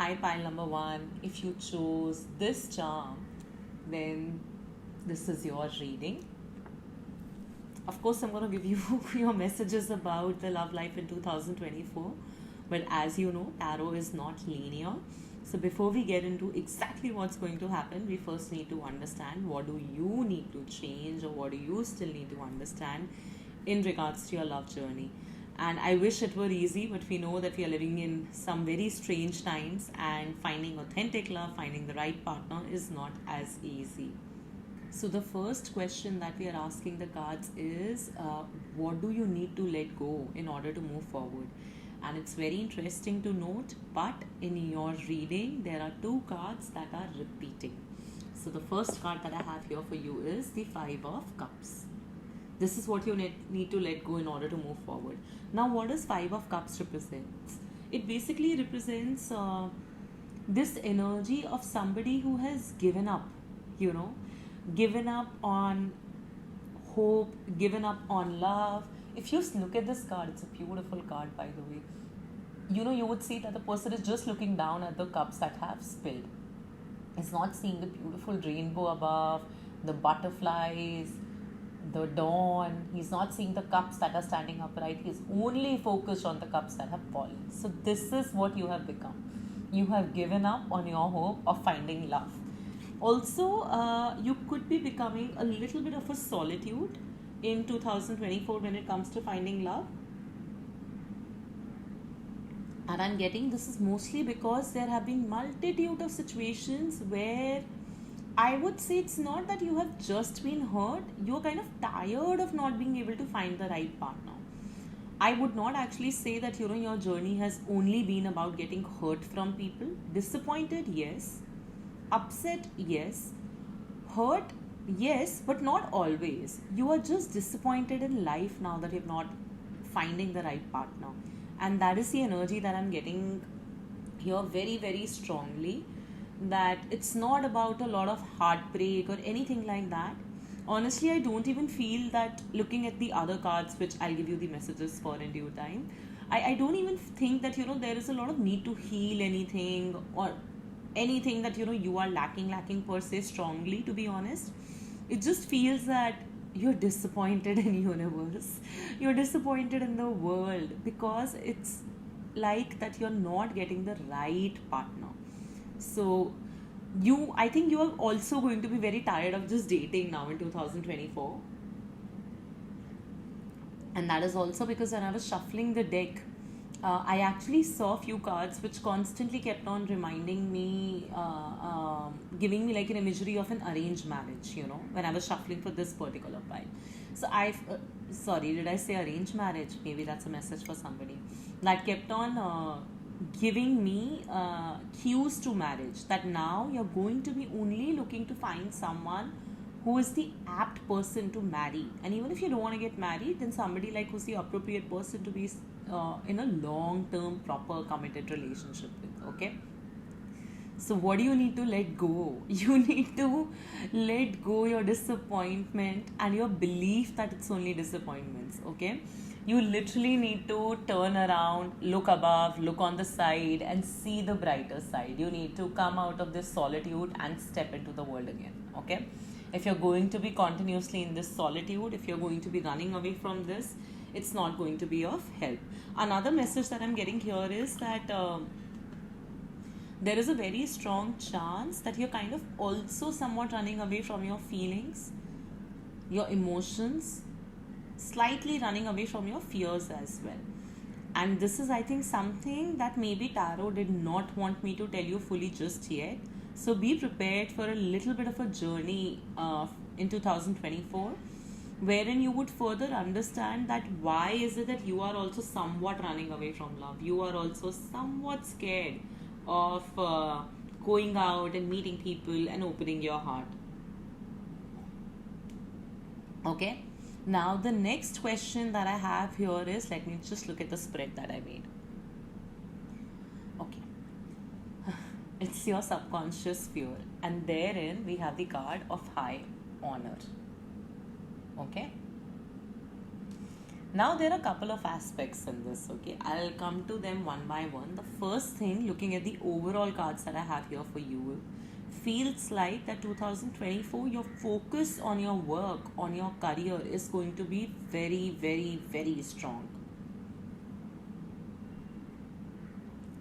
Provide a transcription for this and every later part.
Hi, pile number one. If you chose this charm, then this is your reading. Of course, I'm going to give you your messages about the love life in 2024. But as you know, tarot is not linear. So before we get into exactly what's going to happen, we first need to understand what do you need to change or what do you still need to understand in regards to your love journey. And I wish it were easy, but we know that we are living in some very strange times, and finding authentic love, finding the right partner is not as easy. So, the first question that we are asking the cards is what do you need to let go in order to move forward? And it's very interesting to note, but in your reading, there are two cards that are repeating. So, the first card that I have here for you is the Five of Cups. This is what you need to let go in order to move forward. Now, what does Five of Cups represents? It basically represents this energy of somebody who has given up, you know, given up on hope, given up on love. If you look at this card, it's a beautiful card, by the way. You would see that the person is just looking down at the cups that have spilled. Is not seeing the beautiful rainbow above, the butterflies, the dawn. He's not seeing the cups that are standing upright. He's only focused on the cups that have fallen. So, this is what you have become. You have given up on your hope of finding love. Also, you could be becoming a little bit of a solitude in 2024 when it comes to finding love. And I'm getting this is mostly because there have been multitude of situations where I would say it's not that you have just been hurt, you're kind of tired of not being able to find the right partner. I would not actually say that your journey has only been about getting hurt from people. Disappointed, yes. Upset, yes. Hurt, yes, but not always. You are just disappointed in life now that you're not finding the right partner. And that is the energy that I'm getting here very, very strongly. That it's not about a lot of heartbreak or anything like that. Honestly, I don't even feel that looking at the other cards, which I'll give you the messages for in due time. I don't even think that there is a lot of need to heal anything or anything that you are lacking per se strongly, to be honest. It just feels that you're disappointed in universe, you're disappointed in the world, because it's like that you're not getting the right partner. So I think you are also going to be very tired of just dating now in 2024. And that is also because when I was shuffling the deck, I actually saw a few cards which constantly kept on reminding me, giving me like an imagery of an arranged marriage, when I was shuffling for this particular pile. So sorry, did I say arranged marriage? Maybe that's a message for somebody. That kept on giving me cues to marriage, that now you're going to be only looking to find someone who is the apt person to marry. And even if you don't want to get married, then somebody like who's the appropriate person to be in a long-term, proper, committed relationship with. Okay. So what do you need to let go? You need to let go your disappointment and your belief that it's only disappointments. Okay. You literally need to turn around, look above, look on the side, and see the brighter side. You need to come out of this solitude and step into the world again. Okay. If you're going to be continuously in this solitude, if you're going to be running away from this, it's not going to be of help. Another message that I'm getting here is that there is a very strong chance that you're kind of also somewhat running away from your feelings, your emotions, slightly running away from your fears as well. And this is, I think, something that maybe Tarot did not want me to tell you fully just yet. So be prepared for a little bit of a journey in 2024, wherein you would further understand that why is it that you are also somewhat running away from love. You are also somewhat scared of going out and meeting people and opening your heart. Okay. Now the next question that I have here is, let me just look at the spread that I made. Okay. It's your subconscious fear, and therein we have the card of high honor. Okay. Now, there are a couple of aspects in this, okay? I'll come to them one by one. The first thing, looking at the overall cards that I have here for you, feels like that 2024, your focus on your work, on your career is going to be very, very, very strong.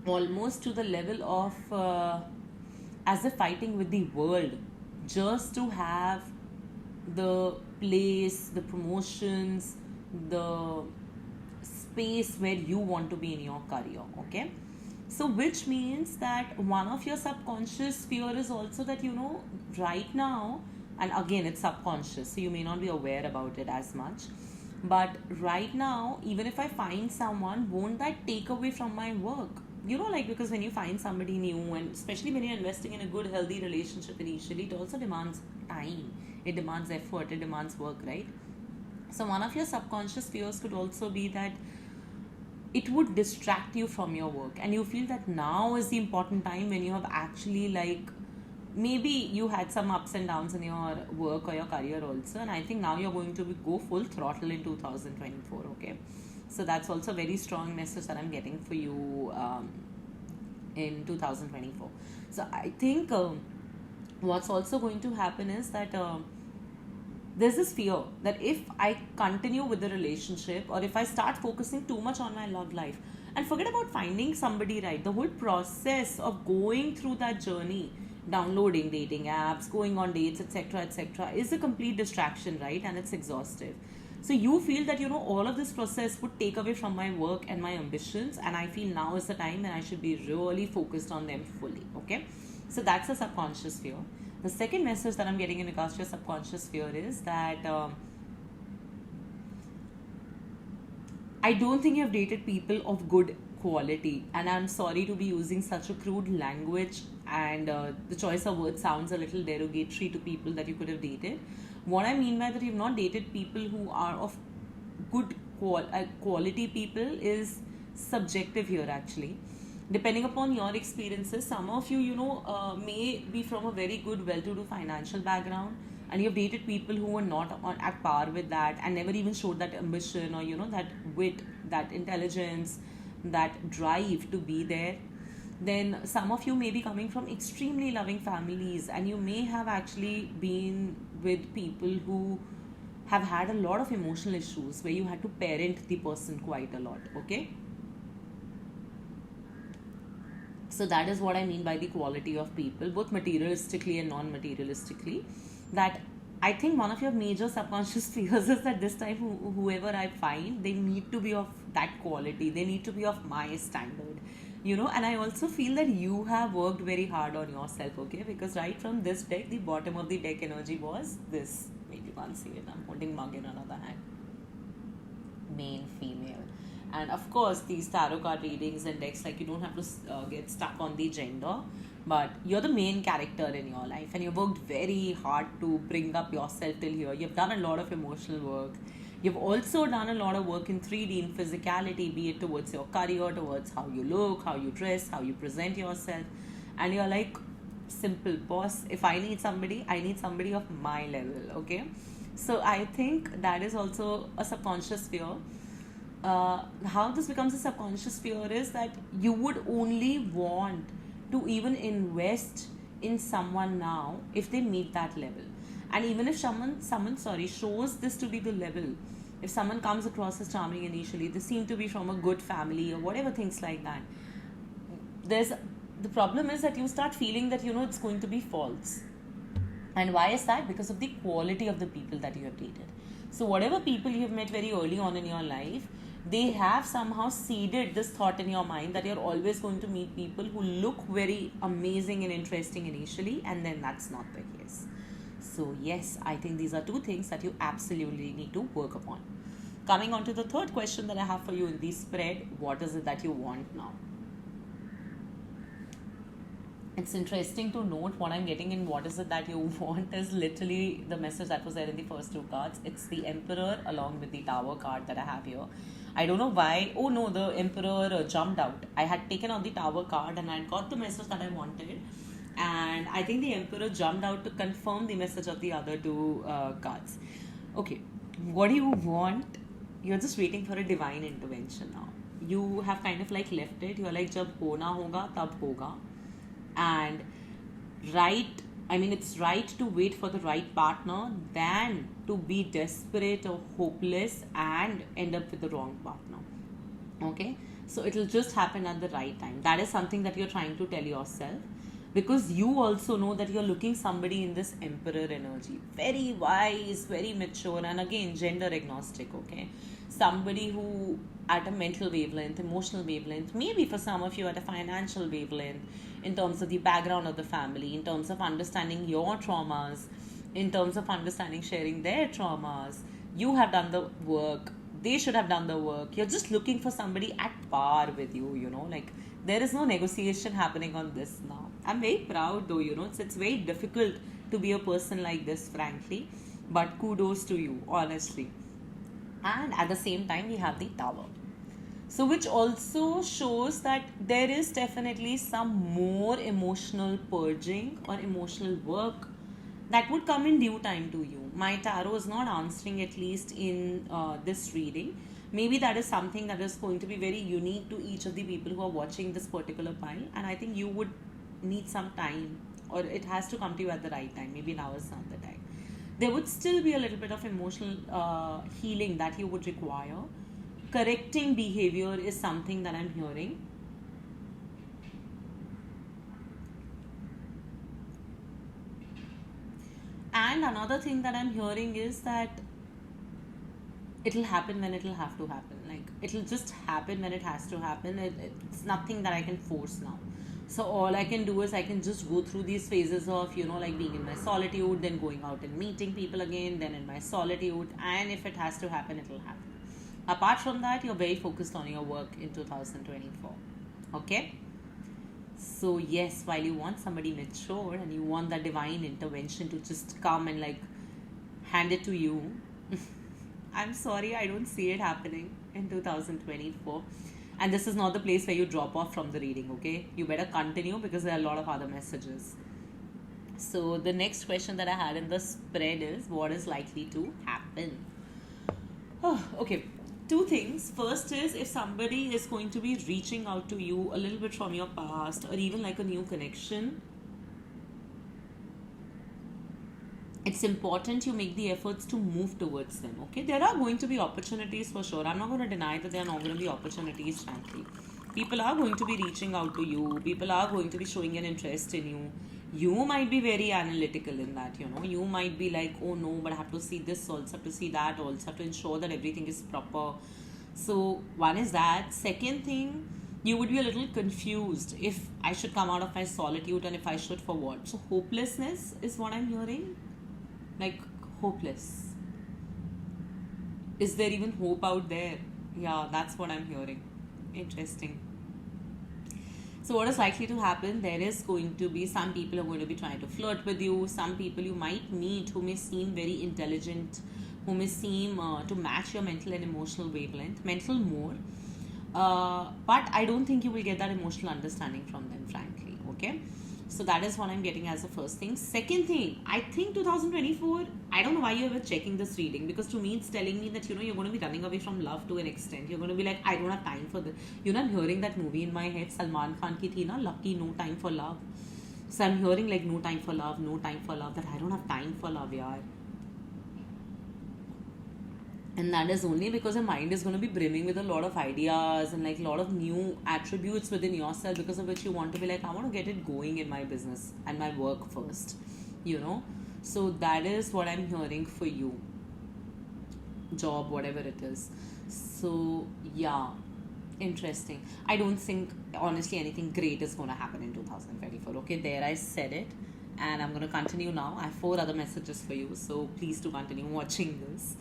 Almost to the level of as if fighting with the world just to have the place, the promotions, the space where you want to be in your career, okay? So, which means that one of your subconscious fear is also that, right now, and again, it's subconscious, so you may not be aware about it as much. But right now, even if I find someone, won't that take away from my work? Like because when you find somebody new, and especially when you're investing in a good, healthy relationship initially, it also demands time, it demands effort, it demands work, right? So, one of your subconscious fears could also be that it would distract you from your work, and you feel that now is the important time when you have actually, like, maybe you had some ups and downs in your work or your career also, and I think now you're going to go full throttle in 2024, okay? So that's also a very strong message that I'm getting for you in 2024. So I think what's also going to happen is that there's this fear that if I continue with the relationship, or if I start focusing too much on my love life and forget about finding somebody right, the whole process of going through that journey, downloading dating apps, going on dates, etc., is a complete distraction, right? And it's exhaustive. So you feel that, all of this process would take away from my work and my ambitions, and I feel now is the time when I should be really focused on them fully, okay? So that's a subconscious fear. The second message that I'm getting in regards to your subconscious fear is that I don't think you've dated people of good quality. And I'm sorry to be using such a crude language, and the choice of words sounds a little derogatory to people that you could have dated. What I mean by that, you've not dated people who are of good quality people is subjective here, actually. Depending upon your experiences, some of you, may be from a very good, well-to-do financial background, and you've dated people who were not at par with that and never even showed that ambition, or that wit, that intelligence, that drive to be there. Then some of you may be coming from extremely loving families, and you may have actually been with people who have had a lot of emotional issues where you had to parent the person quite a lot, okay? So that is what I mean by the quality of people, both materialistically and non-materialistically. That I think one of your major subconscious fears is that this time whoever I find, they need to be of that quality. They need to be of my standard. And I also feel that you have worked very hard on yourself, okay? Because right from this deck, the bottom of the deck energy was this. Maybe you can't see it. I'm holding mug in another hand. Male, female. And of course, these tarot card readings and decks, like, you don't have to get stuck on the gender, but you're the main character in your life, and you've worked very hard to bring up yourself till here. You've done a lot of emotional work. You've also done a lot of work in 3D, in physicality, be it towards your career, towards how you look, how you dress, how you present yourself. And you're like, simple boss, if I need somebody of my level, okay? So I think that is also a subconscious fear. How this becomes a subconscious fear is that you would only want to even invest in someone now if they meet that level. And even if someone shows this to be the level, if someone comes across as charming initially, they seem to be from a good family or whatever, things like that, the problem is that you start feeling that it's going to be false. And why is that? Because of the quality of the people that you have dated. So whatever people you have met very early on in your life, they have somehow seeded this thought in your mind that you're always going to meet people who look very amazing and interesting initially, and then that's not the case. So yes, I think these are two things that you absolutely need to work upon. Coming on to the third question that I have for you in this spread, what is it that you want now? It's interesting to note what I'm getting in what is it that you want is literally the message that was there in the first two cards. It's the Emperor along with the Tower card that I have here. I don't know why. Oh no, the Emperor jumped out. I had taken out the Tower card and I had got the message that I wanted. And I think the Emperor jumped out to confirm the message of the other two cards. Okay, what do you want? you're just waiting for a divine intervention now. You have kind of like left it. You're like, jab hona hoga, tab hoga. And right, I mean, it's right to wait for the right partner than to be desperate or hopeless and end up with the wrong partner. Okay, so it'll just happen at the right time. That is something that you're trying to tell yourself, because you also know that you're looking somebody in this emperor energy, very wise, very mature, and again gender agnostic. Okay, somebody who at a mental wavelength, emotional wavelength, maybe for some of you at a financial wavelength, in terms of the background of the family, in terms of understanding your traumas, in terms of understanding sharing their traumas. You have done the work, they should have done the work. You're just looking for somebody at par with you, like there is no negotiation happening on this now. I'm very proud though, it's very difficult to be a person like this, frankly, but kudos to you, honestly. And at the same time, we have the Tower. So which also shows that there is definitely some more emotional purging or emotional work that would come in due time to you. My tarot is not answering, at least in this reading. Maybe that is something that is going to be very unique to each of the people who are watching this particular pile. And I think you would need some time, or it has to come to you at the right time. Maybe now is not the time. There would still be a little bit of emotional healing that you would require. Correcting behavior is something that I'm hearing. And another thing that I'm hearing is that it'll happen when it'll have to happen. Like, it'll just happen when it has to happen. It's nothing that I can force now. So all I can do is I can just go through these phases of, like being in my solitude, then going out and meeting people again, then in my solitude. And if it has to happen, it'll happen. Apart from that, you're very focused on your work in 2024. Okay? So yes, while you want somebody mature and you want that divine intervention to just come and like hand it to you, I'm sorry, I don't see it happening in 2024. And this is not the place where you drop off from the reading, okay? You better continue because there are a lot of other messages. So the next question that I had in the spread is, what is likely to happen? Oh, okay. Two things. First is, if somebody is going to be reaching out to you a little bit from your past, or even like a new connection, it's important you make the efforts to move towards them. Okay, there are going to be opportunities for sure. I'm not going to deny that there are not going to be opportunities, frankly. People are going to be reaching out to you. People are going to be showing an interest in you. You might be very analytical in that, you might be like, oh no, but I have to see this also, have to see that also, have to ensure that everything is proper. So one is that. Second thing, you would be a little confused if I should come out of my solitude and if I should for what. So hopelessness is what I'm hearing. Like, hopeless. Is there even hope out there? Yeah, that's what I'm hearing. Interesting. So what is likely to happen? There is going to be some people who are going to be trying to flirt with you. Some people you might meet who may seem very intelligent, who may seem to match your mental and emotional wavelength. Mental more. But I don't think you will get that emotional understanding from them, frankly. Okay? So that is what I'm getting as the first thing. Second thing, I think 2024, I don't know why you're ever checking this reading, because to me it's telling me that, you're going to be running away from love to an extent. You're going to be like, I don't have time for this. I'm hearing that movie in my head, Salman Khan ki thi na, Lucky, No Time for Love. So I'm hearing like, no time for love, that I don't have time for love, yaar. And that is only because your mind is going to be brimming with a lot of ideas and like a lot of new attributes within yourself, because of which you want to be like, I want to get it going in my business and my work first, So that is what I'm hearing for you. Job, whatever it is. So yeah, interesting. I don't think, honestly, anything great is going to happen in 2024. Okay, there I said it. And I'm going to continue now. I have 4 other messages for you, so please do continue watching this.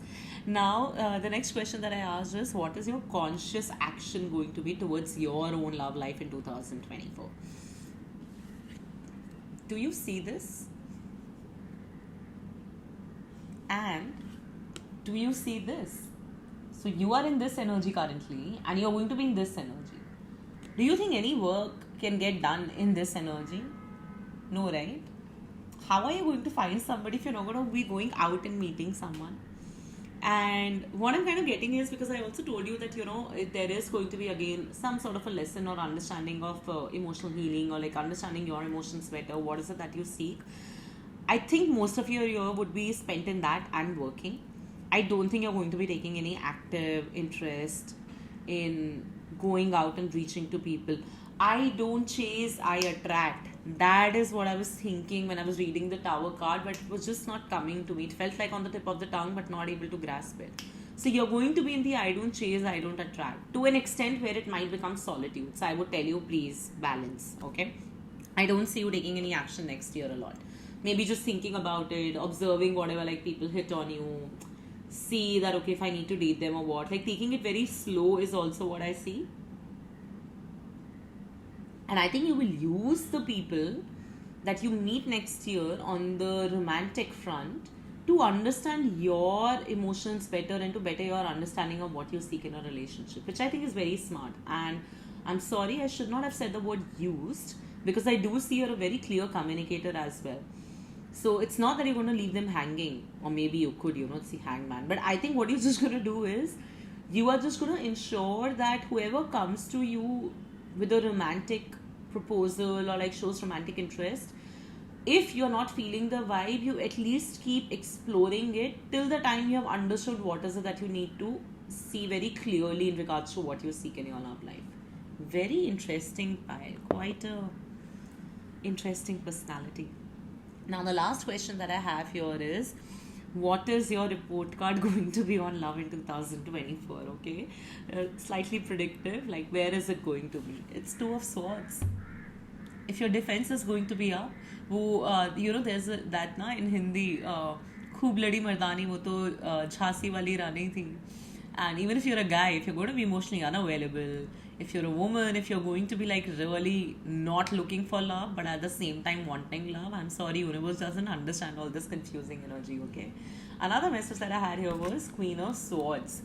Now, the next question that I asked is, what is your conscious action going to be towards your own love life in 2024? Do you see this? And do you see this? So you are in this energy currently, and you're going to be in this energy. Do you think any work can get done in this energy? No, right? How are you going to find somebody if you're not going to be going out and meeting someone? And what I'm kind of getting is, because I also told you that, there is going to be again some sort of a lesson or understanding of emotional healing, or like understanding your emotions better. What is it that you seek? I think most of your year would be spent in that and working. I don't think you're going to be taking any active interest in going out and reaching to people. I don't chase, I attract. That is what I was thinking when I was reading the Tower card, but it was just not coming to me. It felt like on the tip of the tongue, but not able to grasp it. So you're going to be in the I don't chase, I don't attract, to an extent where it might become solitude. So I would tell you, please balance, okay? I don't see you taking any action next year a lot. Maybe just thinking about it, observing whatever like people hit on you, see that, okay, if I need to date them or what. Like taking it very slow is also what I see. And I think you will use the people that you meet next year on the romantic front to understand your emotions better and to better your understanding of what you seek in a relationship, which I think is very smart. And I'm sorry, I should not have said the word used, because I do see you're a very clear communicator as well. So it's not that you're going to leave them hanging, or maybe you could, see hangman. But I think what you're just going to do is, you are just going to ensure that whoever comes to you with a romantic proposal or like shows romantic interest, if you're not feeling the vibe, you at least keep exploring it till the time you have understood what is it that you need to see very clearly in regards to what you seek in your love life. Very interesting pile. Quite a interesting personality. Now the last question that I have here is, what is your report card going to be on love in 2024? Okay, slightly predictive, like where is it going to be? It's Two of Swords. If your defense is going to be up, there's that na in Hindi, खूब लड़ी मर्दानी, वो तो झांसी वाली रानी थी. And even if you're a guy, if you're going to be emotionally unavailable, if you're a woman, if you're going to be like really not looking for love but at the same time wanting love, I'm sorry, universe doesn't understand all this confusing energy, okay? Another message that I had here was Queen of Swords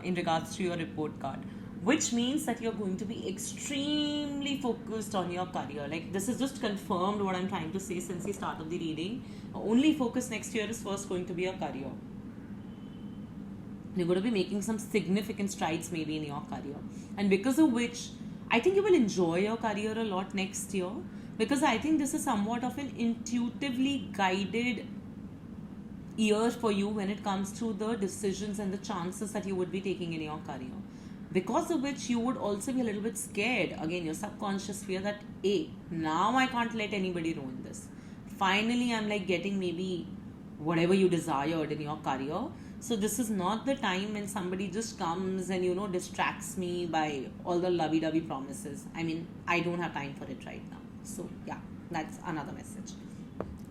in regards to your report card, which means that you're going to be extremely focused on your career. Like this is just confirmed what I'm trying to say since the start of the reading. Only focus next year is first going to be your career. You're going to be making some significant strides maybe in your career, and because of which I think you will enjoy your career a lot next year, because I think this is somewhat of an intuitively guided year for you when it comes to the decisions and the chances that you would be taking in your career, because of which you would also be a little bit scared. Again, your subconscious fear that, hey, now I can't let anybody ruin this. Finally, I'm like getting maybe whatever you desired in your career. So this is not the time when somebody just comes and, distracts me by all the lovey-dovey promises. I mean, I don't have time for it right now. So yeah, that's another message.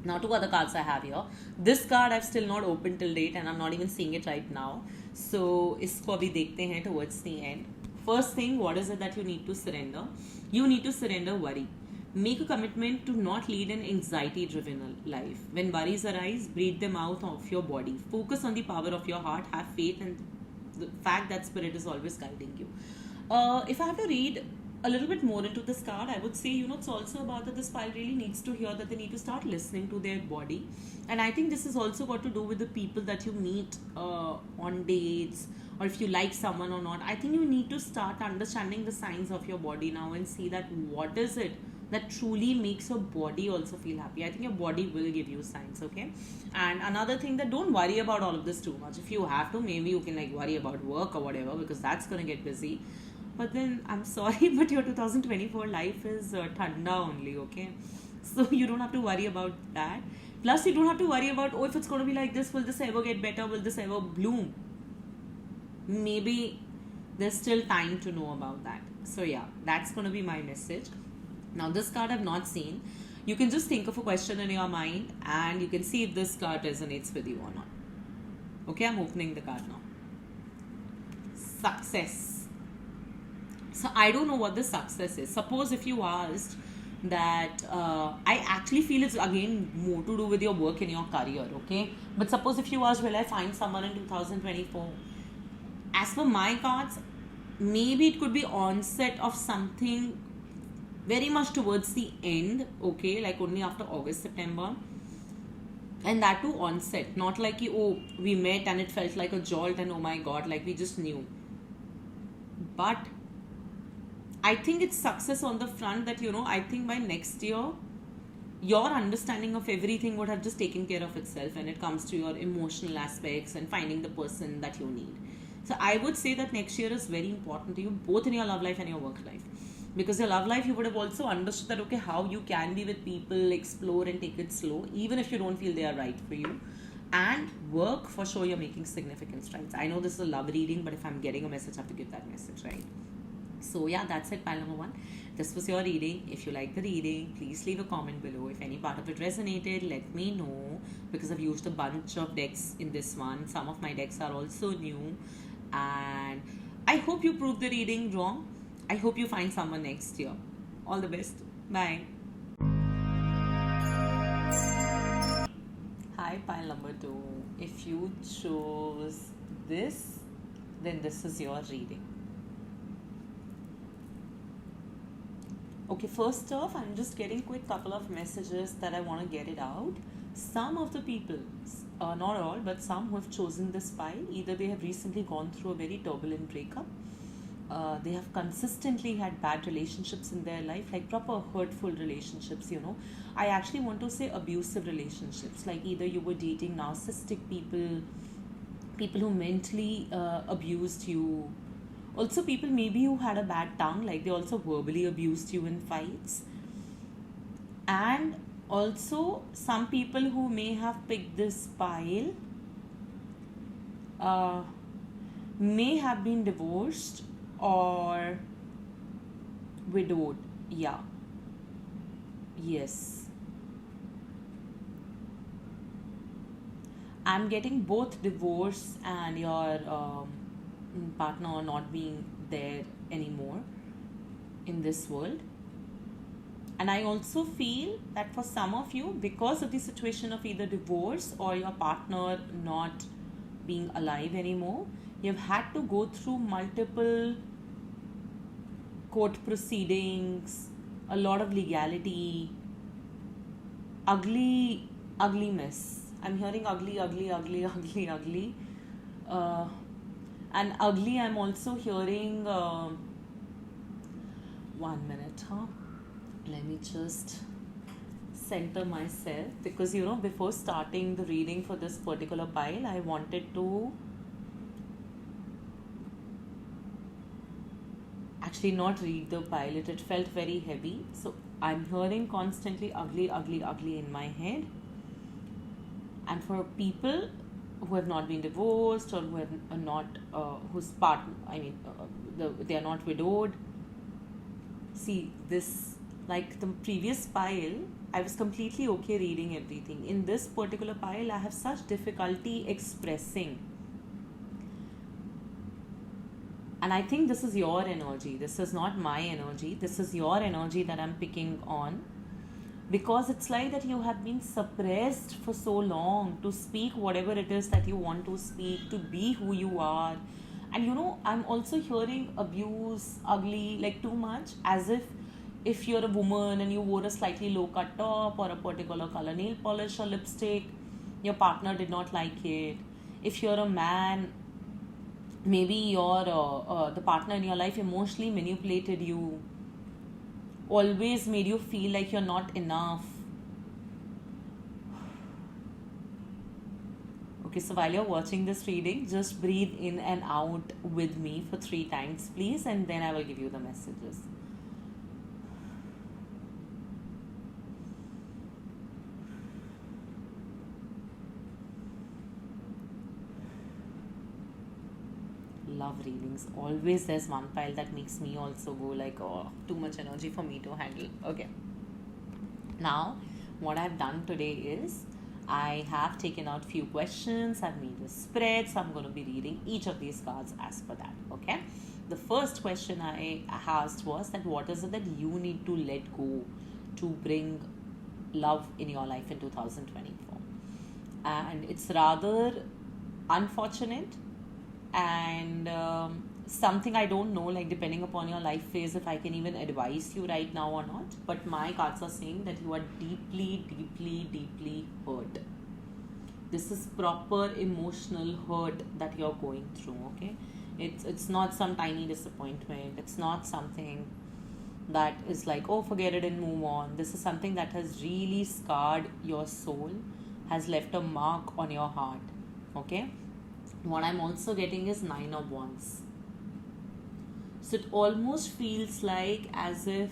Now, two other cards I have here. This card I've still not opened till date and I'm not even seeing it right now. So, isko abhi dekhte hain towards the end. First thing, what is it that you need to surrender? You need to surrender worry. Make a commitment to not lead an anxiety-driven life. When worries arise, breathe them out of your body. Focus on the power of your heart. Have faith in the fact that spirit is always guiding you. If I have to read a little bit more into this card, I would say, it's also about that this pile really needs to hear that they need to start listening to their body. And I think this is also got to do with the people that you meet on dates, or if you like someone or not. I think you need to start understanding the signs of your body now and see that what is it that truly makes your body also feel happy. I think your body will give you signs, okay? And another thing, that don't worry about all of this too much. If you have to, maybe you can like worry about work or whatever, because that's going to get busy. But then, I'm sorry, but your 2024 life is thanda only, okay? So you don't have to worry about that. Plus, you don't have to worry about, if it's going to be like this, will this ever get better? Will this ever bloom? Maybe there's still time to know about that. So yeah, that's going to be my message. Now, this card I've not seen. You can just think of a question in your mind and you can see if this card resonates with you or not. Okay, I'm opening the card now. Success. So, I don't know what the success is. Suppose if you asked that, I actually feel it's again more to do with your work and your career, okay? But suppose if you asked, will I find someone in 2024? As per my cards, maybe it could be onset of something very much towards the end, okay, like only after August, September. And that too onset, not like oh, we met and it felt like a jolt and oh my god, like we just knew. But I think it's success on the front that, I think by next year, your understanding of everything would have just taken care of itself when it comes to your emotional aspects and finding the person that you need. So I would say that next year is very important to you, both in your love life and your work life. Because your love life, you would have also understood that, okay, how you can be with people, explore and take it slow, even if you don't feel they are right for you. And work, for sure, you're making significant strides. I know this is a love reading, but if I'm getting a message, I have to give that message, right? So yeah, that's it, pile number 1. This was your reading. If you like the reading, please leave a comment below. If any part of it resonated, let me know, because I've used a bunch of decks in this one. Some of my decks are also new, and I hope you prove the reading wrong. I hope you find someone next year. All the best. Bye. Hi, pile number 2. If you chose this, then this is your reading. Okay, first off, I'm just getting quick couple of messages that I want to get it out. Some of the people, not all, but some who have chosen this pile, either they have recently gone through a very turbulent breakup, they have consistently had bad relationships in their life, like proper hurtful relationships, I actually want to say abusive relationships, like either you were dating narcissistic people who mentally abused you. Also, people maybe who had a bad tongue, like they also verbally abused you in fights. And also, some people who may have picked this pile may have been divorced or widowed. Yeah. Yes. I'm getting both divorce and your partner not being there anymore in this world. And I also feel that for some of you, because of the situation of either divorce or your partner not being alive anymore, you've had to go through multiple court proceedings, a lot of legality, ugly mess. I'm hearing ugly. And ugly, I'm also hearing 1 minute, let me just center myself, because before starting the reading for this particular pile, I wanted to actually not read the pile. It felt very heavy, so I'm hearing constantly ugly in my head. And for people who have not been divorced or who have not whose partner, they are not widowed, see this, like the previous pile, I was completely okay reading everything. In this particular pile, I have such difficulty expressing. And I think this is your energy. This is not my energy. This is your energy that I'm picking on. Because it's like that you have been suppressed for so long to speak whatever it is that you want to speak, to be who you are. And I'm also hearing abuse, ugly, like too much, as if you're a woman and you wore a slightly low cut top or a particular color nail polish or lipstick, your partner did not like it. If you're a man, maybe your the partner in your life emotionally manipulated you, always made you feel like you're not enough. Okay, so while you're watching this reading, just breathe in and out with me for 3 times, please, and then I will give you the messages. Love readings. Always there's one pile that makes me also go like, oh, too much energy for me to handle. Okay. Now, what I've done today is I have taken out few questions. I've made a spread. So I'm going to be reading each of these cards as per that. Okay. The first question I asked was that what is it that you need to let go to bring love in your life in 2024? And it's rather unfortunate and something I don't know, like depending upon your life phase, if I can even advise you right now or not. But my cards are saying that you are deeply hurt. This is proper emotional hurt that you're going through, okay? It's not some tiny disappointment. It's not something that is like, oh, forget it and move on. This is something that has really scarred your soul, has left a mark on your heart, okay? What I'm also getting is Nine of Wands. So it almost feels like as if,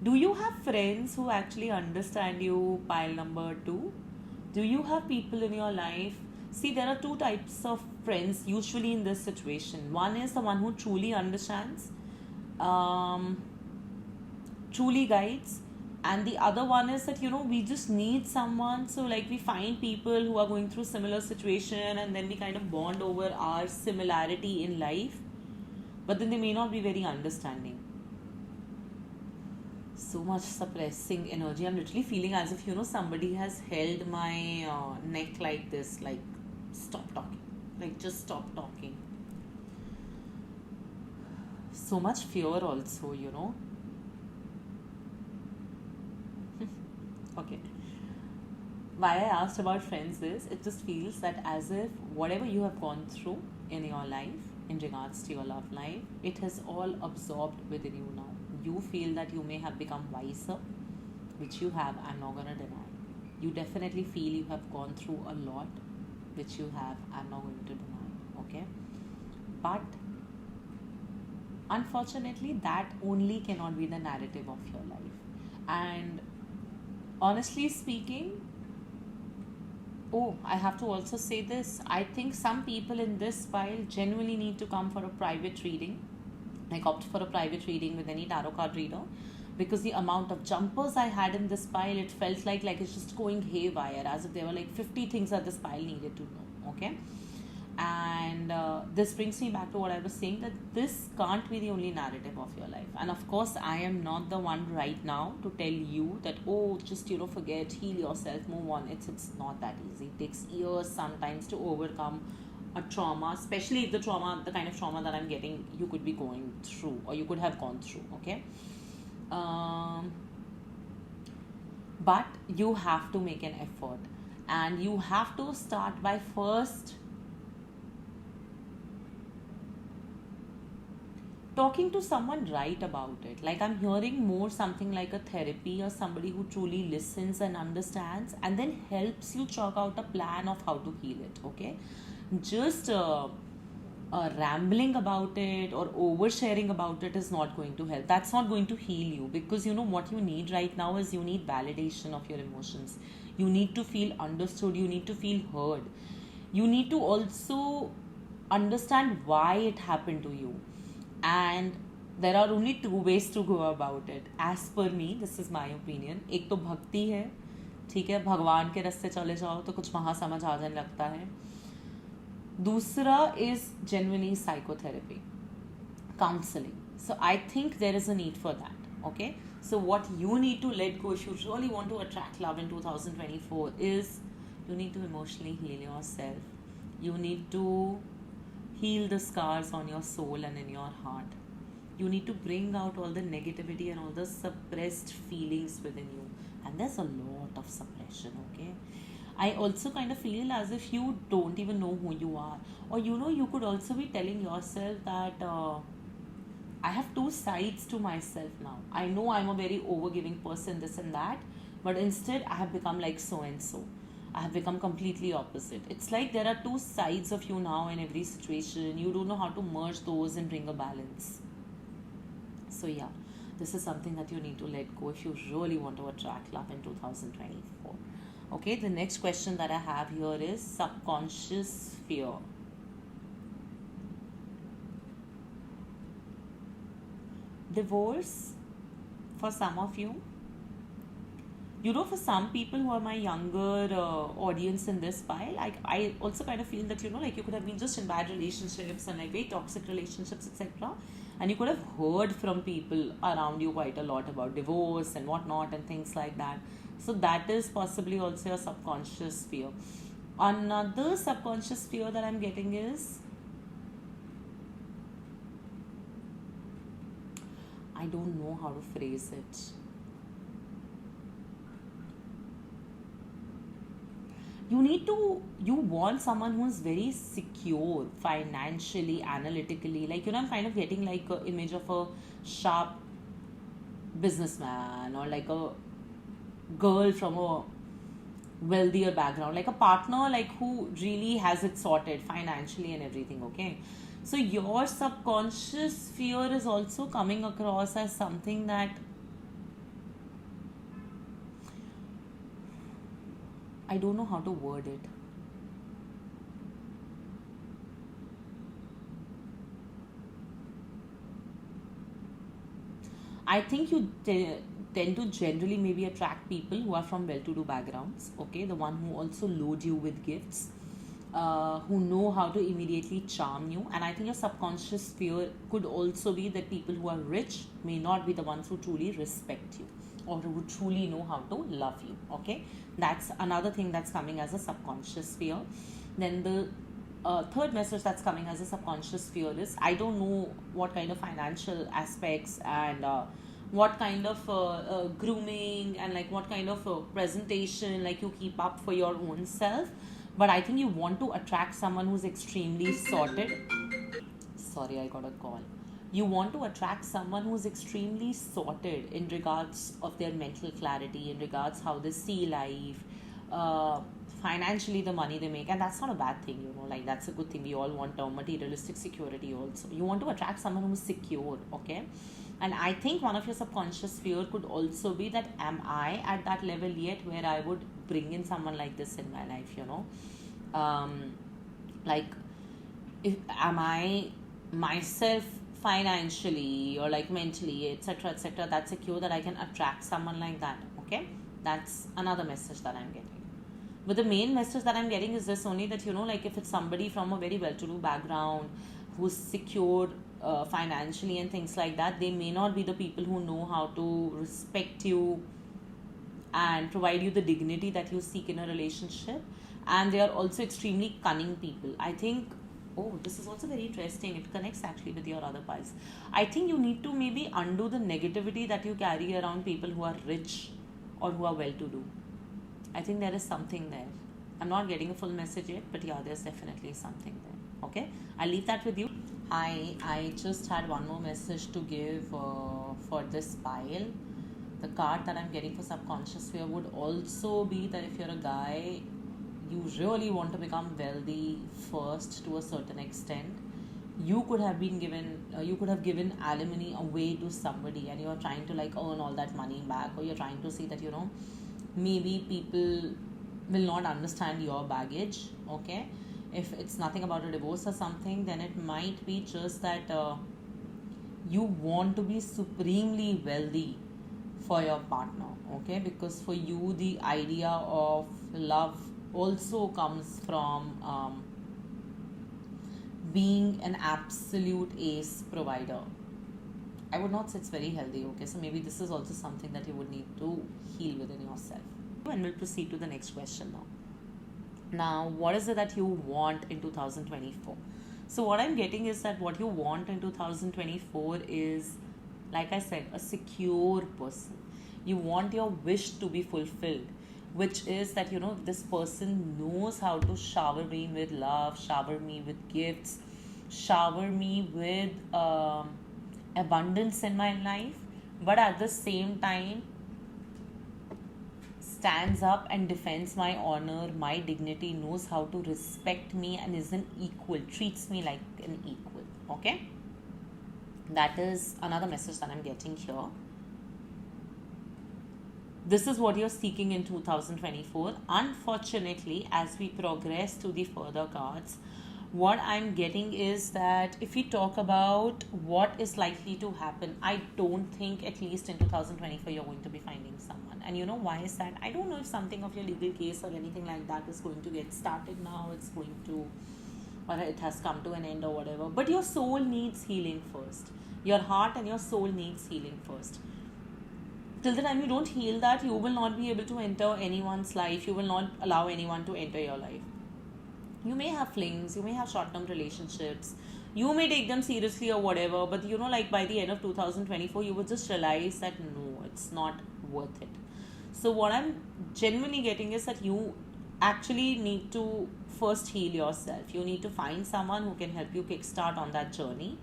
do you have friends who actually understand you, pile number two? Do you have people in your life? See, there are two types of friends usually in this situation. One is the one who truly understands, um, truly guides, and the other one is that, we just need someone. So like, we find people who are going through similar situation, and then we kind of bond over our similarity in life, but then they may not be very understanding. So much suppressing energy. I'm literally feeling as if, somebody has held my neck like this, like, stop talking, like, just stop talking. So much fear also. Okay, why I asked about friends is, it just feels that as if whatever you have gone through in your life in regards to your love life, it has all absorbed within you now. You feel that you may have become wiser, which you have, I'm not gonna deny. You definitely feel you have gone through a lot, which you have, I'm not going to deny, okay? But unfortunately, that only cannot be the narrative of your life. And honestly speaking, oh, I have to also say this. I think some people in this pile genuinely need to come for a private reading, like opt for a private reading with any tarot card reader, because the amount of jumpers I had in this pile, it felt like it's just going haywire, as if there were like 50 things that this pile needed to know, okay? And this brings me back to what I was saying, that this can't be the only narrative of your life. And of course, I am not the one right now to tell you that, oh, just forget, heal yourself, move on. It's not that easy. It takes years sometimes to overcome a trauma, especially if the kind of trauma that I'm getting, you could be going through, or you could have gone through, okay? But you have to make an effort, and you have to start by first talking to someone right about it. Like, I'm hearing more something like a therapy, or somebody who truly listens and understands and then helps you chalk out a plan of how to heal it, okay? Just rambling about it or oversharing about it is not going to help. That's not going to heal you, because what you need right now is, you need validation of your emotions. You need to feel understood. You need to feel heard. You need to also understand why it happened to you. And there are only two ways to go about it, as per me. This is my opinion. एक तो भक्ति है, ठीक है, भगवान के रास्ते चले जाओ तो कुछ वहाँ समझ आ जाने लगता है. दूसरा is genuinely psychotherapy, counseling. So I think there is a need for that, okay? So what you need to let go if you really want to attract love in 2024 is, you need to emotionally heal yourself. You need to heal the scars on your soul and in your heart. You need to bring out all the negativity and all the suppressed feelings within you. And there's a lot of suppression, okay? I also kind of feel as if you don't even know who you are. Or, you could also be telling yourself that I have two sides to myself now. I know I'm a very overgiving person, this and that, but instead I have become like so and so. I have become completely opposite. It's like there are two sides of you now in every situation. You don't know how to merge those and bring a balance. So yeah, this is something that you need to let go if you really want to attract love in 2024. Okay, the next question that I have here is subconscious fear. Divorce for some of you. For some people who are my younger audience in this pile, I also kind of feel that, like, you could have been just in bad relationships and like very toxic relationships, etc. And you could have heard from people around you quite a lot about divorce and whatnot and things like that. So that is possibly also a subconscious fear. Another subconscious fear that I'm getting is, I don't know how to phrase it. you want someone who is very secure financially, analytically. Like, I'm kind of getting like an image of a sharp businessman, or like a girl from a wealthier background, like a partner like who really has it sorted financially and everything. Okay, so your subconscious fear is also coming across as something that I don't know how to word it. I think you tend to generally maybe attract people who are from well-to-do backgrounds. Okay, the one who also load you with gifts, who know how to immediately charm you. And I think your subconscious fear could also be that people who are rich may not be the ones who truly respect you, or who truly know how to love you. Okay, that's another thing that's coming as a subconscious fear. Then the third message that's coming as a subconscious fear is, I don't know what kind of financial aspects and what kind of grooming and like what kind of presentation like you keep up for your own self, but I think you want to attract someone who's extremely sorted. Sorry, I got a call. You want to attract someone who's extremely sorted in regards of their mental clarity, in regards how they see life, uh, financially, the money they make. And that's not a bad thing, like that's a good thing. We all want materialistic security also. You want to attract someone who's secure. Okay, and I think one of your subconscious fear could also be that, am I at that level yet where I would bring in someone like this in my life? Like, if am I myself financially or like mentally, etc., etc., that secure that I can attract someone like that. Okay, that's another message that I'm getting. But the main message that I'm getting is this only, that like if it's somebody from a very well-to-do background who's secure financially and things like that, they may not be the people who know how to respect you and provide you the dignity that you seek in a relationship. And they are also extremely cunning people. I think, oh, this is also very interesting. It connects actually with your other piles. I think you need to maybe undo the negativity that you carry around people who are rich or who are well-to-do. I think there is something there. I'm not getting a full message yet, but yeah, there's definitely something there. Okay, I'll leave that with you. I just had one more message to give for this pile. The card that I'm getting for subconscious fear would also be that if you're a guy, you really want to become wealthy first to a certain extent. You could have given alimony away to somebody, and you're trying to like earn all that money back, or you're trying to see that maybe people will not understand your baggage. Okay, if it's nothing about a divorce or something, then it might be just that you want to be supremely wealthy for your partner. Okay, because for you the idea of love also comes from being an absolute ace provider. I would not say it's very healthy. Okay, so maybe this is also something that you would need to heal within yourself. And we'll proceed to the next question now. Now, what is it that you want in 2024? So what I'm getting is that what you want in 2024 is, like I said, a secure person. You want your wish to be fulfilled, which is that this person knows how to shower me with love, shower me with gifts, shower me with abundance in my life, but at the same time stands up and defends my honor, my dignity, knows how to respect me, and is an equal, treats me like an equal. Okay, that is another message that I'm getting here. This is what you're seeking in 2024. Unfortunately, as we progress to the further cards, what I'm getting is that if we talk about what is likely to happen, I don't think at least in 2024 you're going to be finding someone. And why is that? I don't know if something of your legal case or anything like that is going to get started now. It's going to, or it has come to an end or whatever. But your soul needs healing first. Your heart and your soul needs healing first. Till the time you don't heal that, you will not be able to enter anyone's life. You will not allow anyone to enter your life. You may have flings, you may have short-term relationships, you may take them seriously or whatever, but like by the end of 2024, you would just realize that no, it's not worth it. So what I'm genuinely getting is that you actually need to first heal yourself. You need to find someone who can help you kickstart on that journey.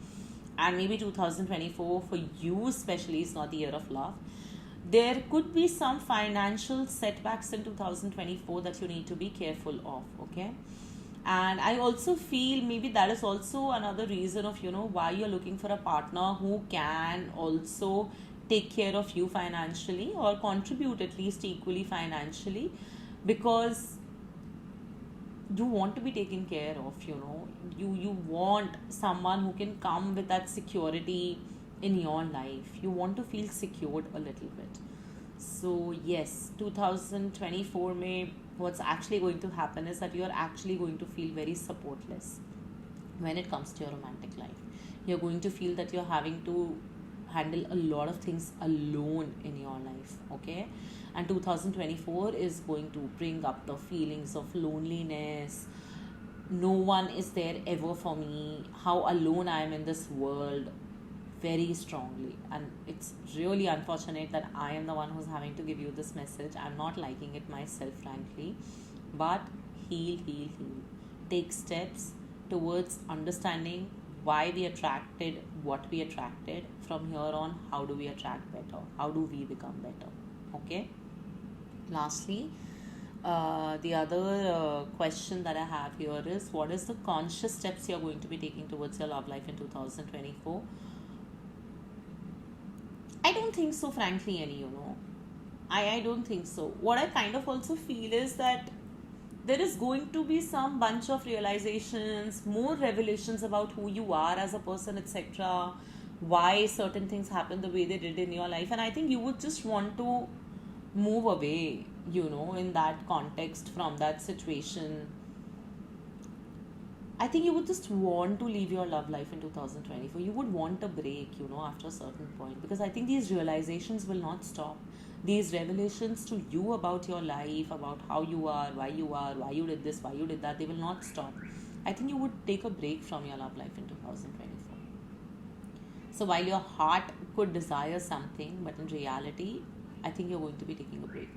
And maybe 2024 for you especially is not the year of love. There could be some financial setbacks in 2024 that you need to be careful of, okay? And I also feel maybe that is also another reason of, why you're looking for a partner who can also take care of you financially or contribute at least equally financially, because you want to be taken care of. You want someone who can come with that security in your life. You want to feel secured a little bit. So yes, 2024 may, what's actually going to happen is that you're actually going to feel very supportless when it comes to your romantic life. You're going to feel that you're having to handle a lot of things alone in your life, okay? And 2024 is going to bring up the feelings of loneliness. No one is there ever for me, how alone I am in this world, very strongly. And it's really unfortunate that I am the one who's having to give you this message. I'm not liking it myself, frankly. But heal, heal, heal. Take steps towards understanding why we attracted what we attracted. From here on, how do we attract better? How do we become better? Okay? Lastly, the other question that I have here is, what is the conscious steps you're going to be taking towards your love life in 2024? I don't think so, frankly, I don't think so. What I kind of also feel is that there is going to be some bunch of realizations, more revelations about who you are as a person, etc. Why certain things happen the way they did in your life. And I think you would just want to move away, in that context, from that situation. I think you would just want to leave your love life in 2024. You would want a break, after a certain point. Because I think these realizations will not stop. These revelations to you about your life, about how you are, why you did this, why you did that, they will not stop. I think you would take a break from your love life in 2024. So while your heart could desire something, but in reality, I think you're going to be taking a break.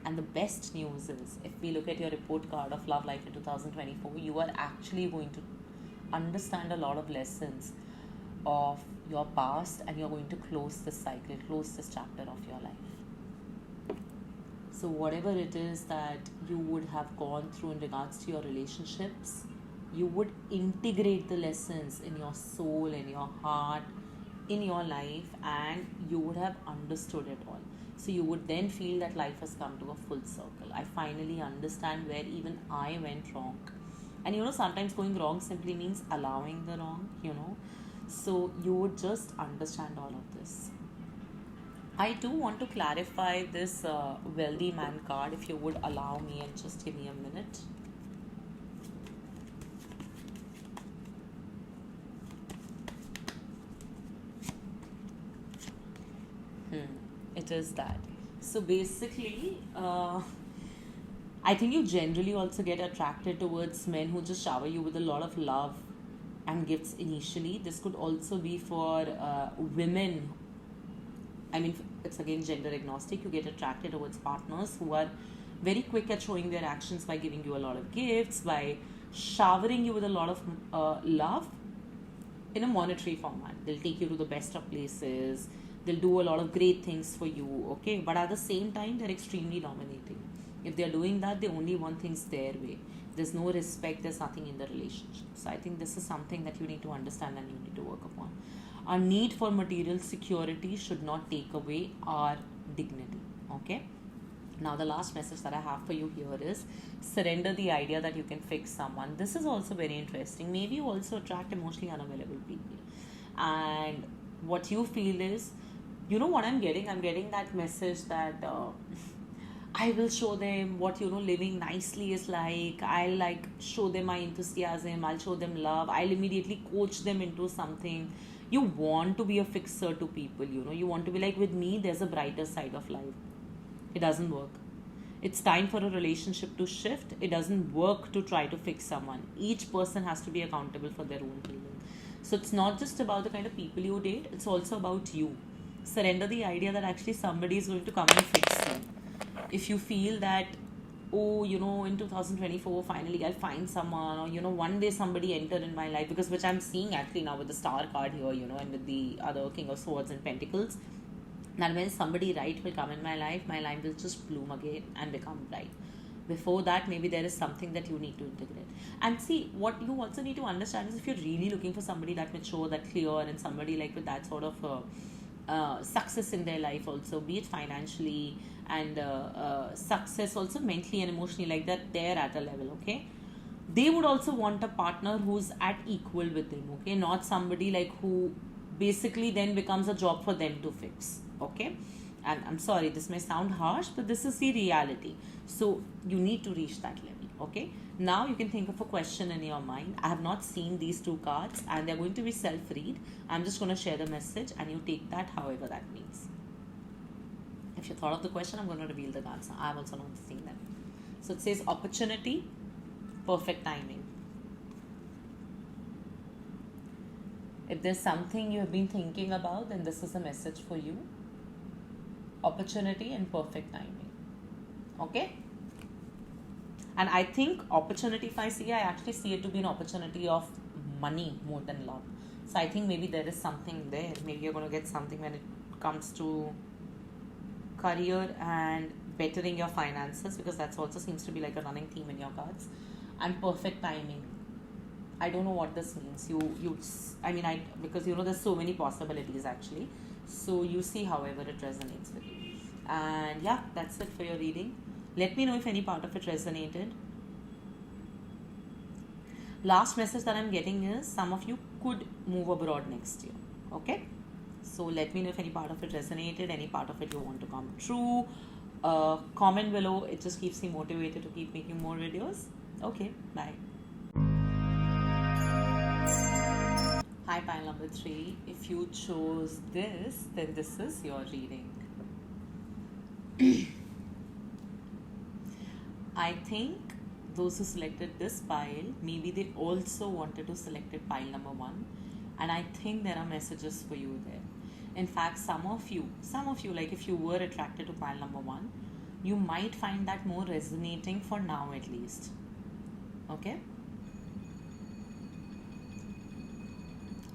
And the best news is, if we look at your report card of love life in 2024, you are actually going to understand a lot of lessons of your past, and you're going to close this cycle, close this chapter of your life. So whatever it is that you would have gone through in regards to your relationships, you would integrate the lessons in your soul, in your heart, in your life, and you would have understood it all. So you would then feel that life has come to a full circle. I finally understand where even I went wrong. And sometimes going wrong simply means allowing the wrong, So you would just understand all of this. I do want to clarify this wealthy man card, if you would allow me, and just give me a minute. It is that. So basically, I think you generally also get attracted towards men who just shower you with a lot of love and gifts initially. This could also be for women. I mean, it's again gender agnostic. You get attracted towards partners who are very quick at showing their actions by giving you a lot of gifts, by showering you with a lot of love in a monetary format. They'll take you to the best of places. They'll do a lot of great things for you, okay? But at the same time, they're extremely dominating. If they're doing that, they only want things their way. There's no respect, there's nothing in the relationship. So I think this is something that you need to understand and you need to work upon. Our need for material security should not take away our dignity, okay? Now, the last message that I have for you here is, surrender the idea that you can fix someone. This is also very interesting. Maybe you also attract emotionally unavailable people. And what you feel is, what I'm getting? I'm getting that message that I will show them what, living nicely is like. I'll show them my enthusiasm. I'll show them love. I'll immediately coach them into something. You want to be a fixer to people, You want to be like, with me, there's a brighter side of life. It doesn't work. It's time for a relationship to shift. It doesn't work to try to fix someone. Each person has to be accountable for their own healing. So it's not just about the kind of people you date. It's also about you. Surrender the idea that actually somebody is going to come and fix you. If you feel that, oh, in 2024 finally I'll find someone, or one day somebody enter in my life, because which I'm seeing actually now with the star card here, and with the other King of Swords and Pentacles, that when somebody right will come in my life will just bloom again and become bright. Before that, maybe there is something that you need to integrate. And see, what you also need to understand is, if you're really looking for somebody that mature, that clear, and somebody like with that sort of success in their life also, be it financially and success also mentally and emotionally, like that, they're at a level, okay? They would also want a partner who's at equal with them, okay? Not somebody like who basically then becomes a job for them to fix, okay? And I'm sorry, this may sound harsh, but this is the reality. So you need to reach that level, okay? Now you can think of a question in your mind. I have not seen these two cards, and they're going to be self-read. I'm just going to share the message, and you take that however that means. If you thought of the question, I'm going to reveal the answer. I've also not seen them. So it says opportunity, perfect timing. If there's something you have been thinking about, then this is a message for you. Opportunity and perfect timing. Okay? And I think opportunity, if I actually see it to be an opportunity of money more than love. So I think maybe there is something there. Maybe you're going to get something when it comes to career and bettering your finances, because that also seems to be like a running theme in your cards. And perfect timing. I don't know what this means. Because there's so many possibilities actually. So you see however it resonates with you. And yeah, that's it for your reading. Let me know if any part of it resonated. Last message that I'm getting is, some of you could move abroad next year. Okay? So let me know if any part of it resonated, any part of it you want to come true. Comment below. It just keeps me motivated to keep making more videos. Okay, bye. Hi, pile number 3. If you chose this, then this is your reading. I think those who selected this pile, maybe they also wanted to select it pile number 1. And I think there are messages for you there. In fact, some of you, like if you were attracted to pile number 1, you might find that more resonating for now at least. Okay?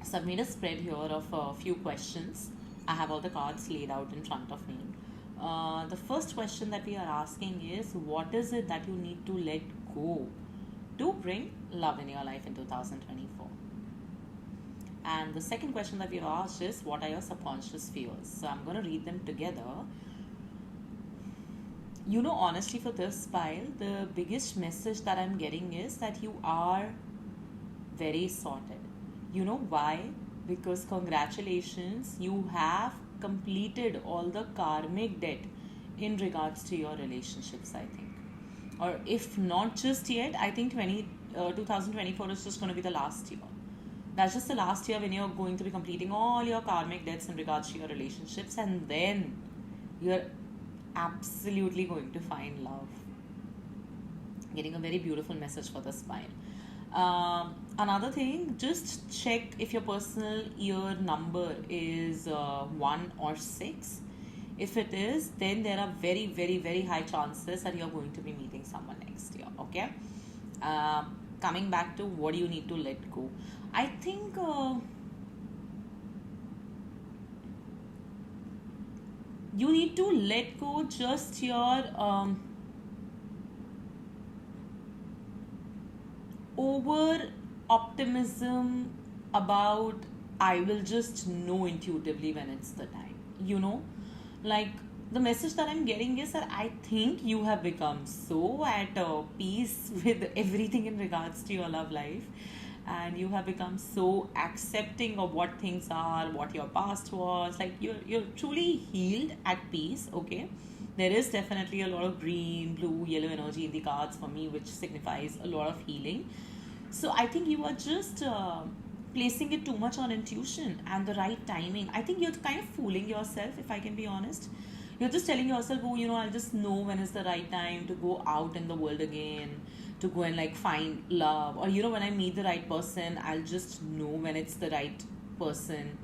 So I've made a spread here of a few questions. I have all the cards laid out in front of me. The first question that we are asking is, what is it that you need to let go to bring love in your life in 2024? And the second question that we've asked is, what are your subconscious fears? So I'm going to read them together. Honestly, for this pile, the biggest message that I'm getting is that you are very sorted. You know why? Because congratulations, you have completed all the karmic debt in regards to your relationships, I think. Or if not just yet, I think 2024 is just going to be the last year. That's just the last year when you're going to be completing all your karmic debts in regards to your relationships, and then you're absolutely going to find love. Getting a very beautiful message for this pile. Another thing, just check if your personal year number is 1 or 6. If it is, then there are very, very, very high chances that you're going to be meeting someone next year. Okay? Coming back to what do you need to let go. I think you need to let go just your over optimism about I will just know intuitively when it's the time. Like the message that I'm getting is that I think you have become so at peace with everything in regards to your love life, and you have become so accepting of what things are, what your past was. Like you're truly healed, at peace. Okay, there is definitely a lot of green, blue, yellow energy in the cards for me, which signifies a lot of healing. So I think you are just placing it too much on intuition and the right timing. I think you're kind of fooling yourself, if I can be honest. You're just telling yourself, I'll just know when is the right time to go out in the world again, to go and like find love. Or, when I meet the right person, I'll just know when it's the right person.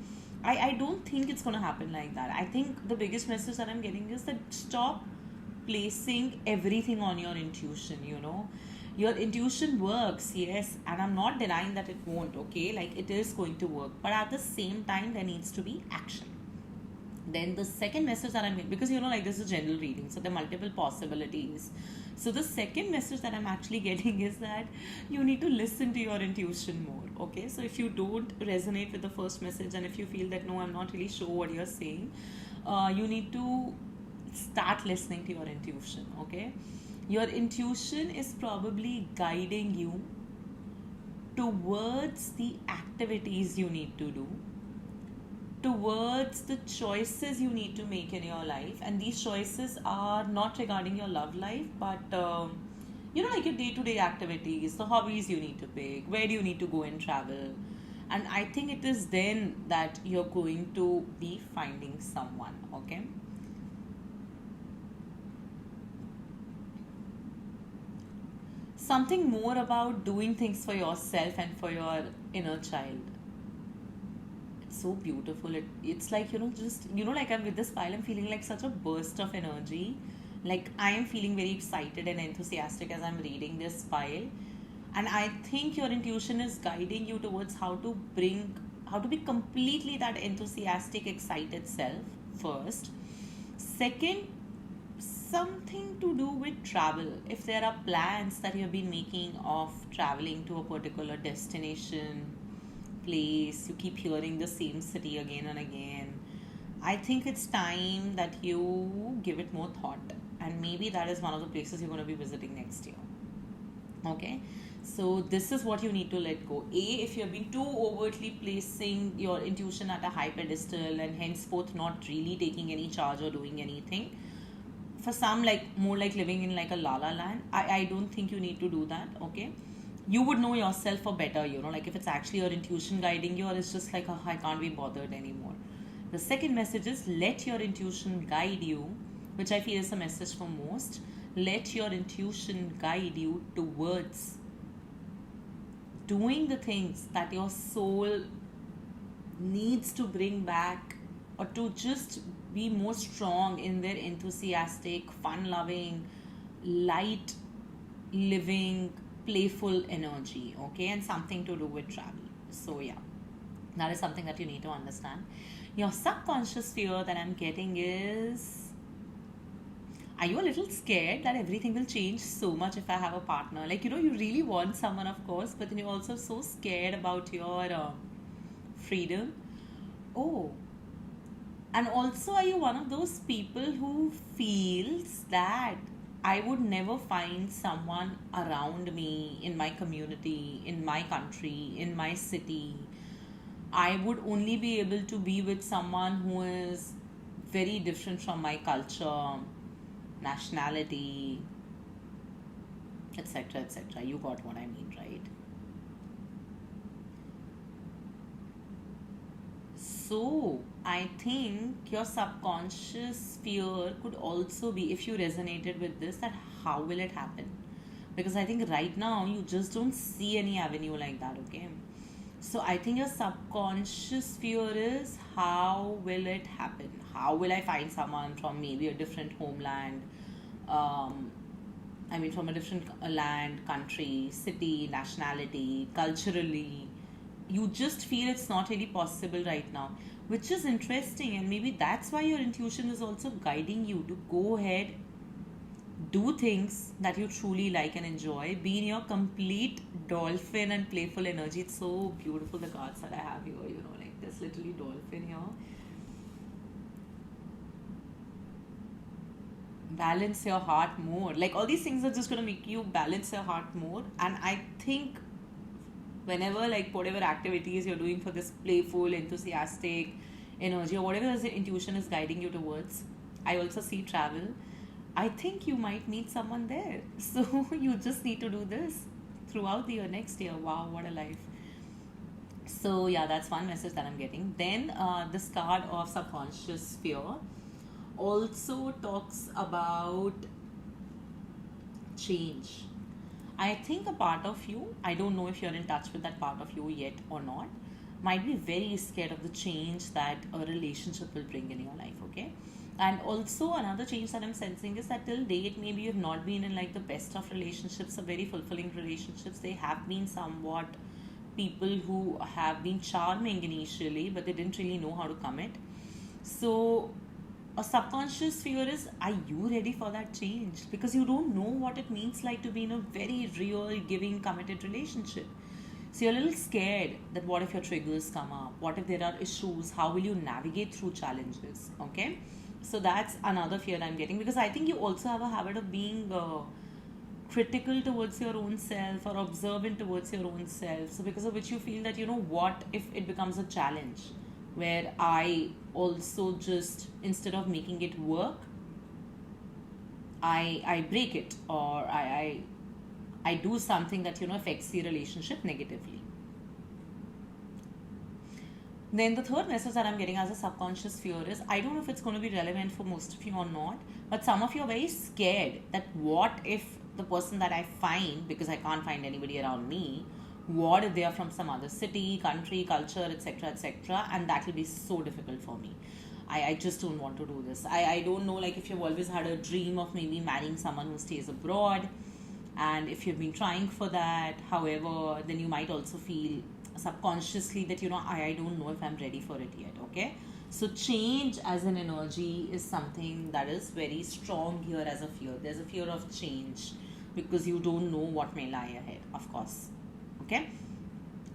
I don't think it's going to happen like that. I think the biggest message that I'm getting is that stop placing everything on your intuition, you know. Your intuition works, yes, and I'm not denying that it won't, okay? Like it is going to work, but at the same time, there needs to be action. Then the second message that I'm, because you know, like this is general reading, so there are multiple possibilities. So the second message that I'm actually getting is that you need to listen to your intuition more. Okay, so if you don't resonate with the first message, and if you feel that no, I'm not really sure what you're saying, you need to start listening to your intuition. Okay, your intuition is probably guiding you towards the activities you need to do, towards the choices you need to make in your life. And these choices are not regarding your love life, but you know, like your day-to-day activities, the hobbies you need to pick, where do you need to go and travel. And I think it is then that you're going to be finding someone. Okay, something more about doing things for yourself and for your inner child. It's so beautiful. It's like, you know, just, you know, like I'm with this pile, I'm feeling like such a burst of energy. Like I am feeling very excited and enthusiastic as I'm reading this pile. And I think your intuition is guiding you towards how to be completely that enthusiastic, excited self, first. Second, something to do with travel. If there are plans that you have been making of traveling to a particular destination, place, you keep hearing the same city again and again, I think it's time that you give it more thought. And maybe that is one of the places you're going to be visiting next year. Okay, so this is what you need to let go. A, if you have been too overtly placing your intuition at a high pedestal and henceforth not really taking any charge or doing anything, for some, like more like living in like a la la land, I don't think you need to do that. Okay, you would know yourself for better, you know, like if it's actually your intuition guiding you, or it's just like, oh, I can't be bothered anymore. The second message is let your intuition guide you, which I feel is a message for most. Let your intuition guide you towards doing the things that your soul needs to bring back, or to just be more strong in their enthusiastic, fun loving, light living, playful energy. Okay, and something to do with travel. So yeah, that is something that you need to understand. Your subconscious fear that I'm getting is, are you a little scared that everything will change so much if I have a partner? Like, you know, you really want someone, of course, but then you're also so scared about your freedom. Oh, and also, are you one of those people who feels that I would never find someone around me, in my community, in my country, in my city? I would only be able to be with someone who is very different from my culture, nationality, etc. etc. You got what I mean, right? So, I think your subconscious fear could also be, if you resonated with this, that how will it happen? Because I think right now you just don't see any avenue like that, okay? So, I think your subconscious fear is, how will it happen? How will I find someone from maybe a different homeland? Um, I mean, from a different land, country, city, nationality, culturally. You just feel it's not really possible right now, which is interesting. And maybe that's why your intuition is also guiding you to go ahead, do things that you truly like and enjoy, be in your complete dolphin and playful energy. It's so beautiful, the cards that I have here, you know, like this literally dolphin here. Balance your heart more. Like all these things are just going to make you balance your heart more. And I think whenever, like whatever activities you're doing for this playful, enthusiastic energy, or whatever the intuition is guiding you towards, I also see travel. I think you might meet someone there. So you just need to do this throughout the year, next year. Wow, what a life. So yeah, that's one message that I'm getting. Then this card of subconscious fear also talks about change. I think a part of you, I don't know if you're in touch with that part of you yet or not, might be very scared of the change that a relationship will bring in your life, okay? And also another change that I'm sensing is that till date maybe you've not been in like the best of relationships or very fulfilling relationships. They have been somewhat people who have been charming initially, but they didn't really know how to commit. So a subconscious fear is, are you ready for that change? Because you don't know what it means like to be in a very real, giving, committed relationship. So you're a little scared that what if your triggers come up? What if there are issues? How will you navigate through challenges? Okay. So that's another fear I'm getting, because I think you also have a habit of being critical towards your own self or observant towards your own self. So because of which you feel that, what if it becomes a challenge where I also just, instead of making it work, I break it, or I do something that affects the relationship negatively. Then the third message that I'm getting as a subconscious fear is, I don't know if it's going to be relevant for most of you or not, but some of you are very scared that what if the person that I find, because I can't find anybody around me, what if they are from some other city, country, culture, etc., and that will be so difficult for me. I just don't want to do this. I don't know, like, if you've always had a dream of maybe marrying someone who stays abroad, and if you've been trying for that, however, then you might also feel subconsciously that I don't know if I'm ready for it yet. Okay, so change as an energy is something that is very strong here as a fear. There's a fear of change because you don't know what may lie ahead, of course. Okay,